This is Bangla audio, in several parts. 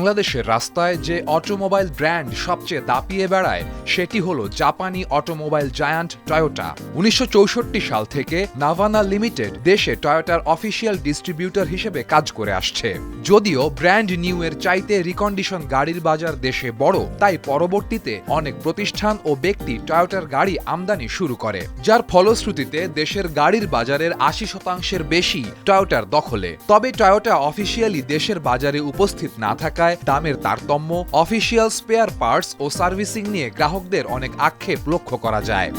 বাংলাদেশের রাস্তায় যে অটোমোবাইল ব্র্যান্ড সবচেয়ে দাপিয়ে বেড়ায় সেটি হলো জাপানি অটোমোবাইল জায়ান্ট টয়োটা। ১৯৬৪ সাল থেকে নাভানা লিমিটেড দেশে টয়োটার অফিসিয়াল ডিস্ট্রিবিউটর হিসেবে কাজ করে আসছে। যদিও ব্র্যান্ড নিউ এর চাইতে রিকন্ডিশন গাড়ির বাজার দেশে বড়, তাই পরবর্তীতে অনেক প্রতিষ্ঠান ও ব্যক্তি টয়োটার গাড়ি আমদানি শুরু করে, যার ফলশ্রুতিতে দেশের গাড়ির বাজারের ৮০% বেশি টয়োটার দখলে। তবে টয়োটা অফিসিয়ালি দেশের বাজারে উপস্থিত না থাকায় দামের তারতম্য, অফিসিয়াল স্পেয়ার পার্টস ও সার্ভিসিং নিয়ে গ্রাহকদের অনেক আক্ষেপ লক্ষ্য করা যায়।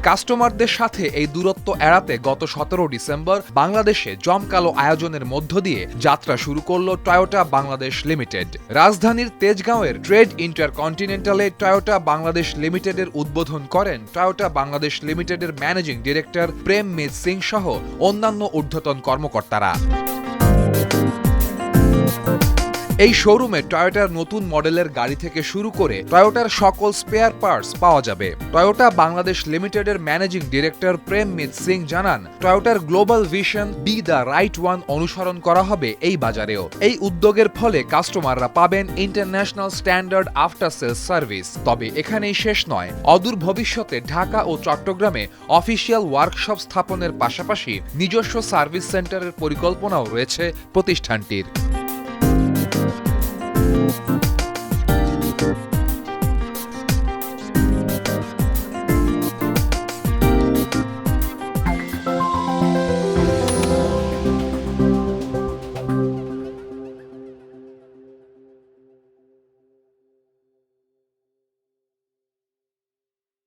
কাস্টমারদের সাথে এই দূরত্ব এড়াতে গত ১৭ ডিসেম্বর বাংলাদেশে জমকালো আয়োজনের মধ্য দিয়ে যাত্রা শুরু করল টয়োটা বাংলাদেশ লিমিটেড। রাজধানীর তেজগাঁওয়ের ট্রেড ইন্টারকন্টিনেন্টালে টয়োটা বাংলাদেশ লিমিটেডের উদ্বোধন করেন টয়োটা বাংলাদেশ লিমিটেডের ম্যানেজিং ডিরেক্টর প্রেমমিত সিং সহ অন্যান্য ঊর্ধ্বতন কর্মকর্তারা। এই শোরুমে টয়োটার নতুন মডেলের গাড়ি থেকে শুরু করে টয়োটার সকল স্পেয়ার পার্টস পাওয়া যাবে। টয়োটা বাংলাদেশ লিমিটেডের ম্যানেজিং ডিরেক্টর প্রেমমিত সিং জানান, টয়োটার global vision be the right one অনুসরণ করা হবে এই বাজারেও। এই উদ্যোগের ফলে কাস্টমাররা পাবেন international standard after sales service. তবে এখানেই শেষ নয়, অদূর ভবিষ্যতে ঢাকা ও চট্টগ্রামে অফিসিয়াল ওয়ার্কশপ স্থাপনের পাশাপাশি নিজস্ব সার্ভিস সেন্টারের পরিকল্পনাও রয়েছে প্রতিষ্ঠানটির।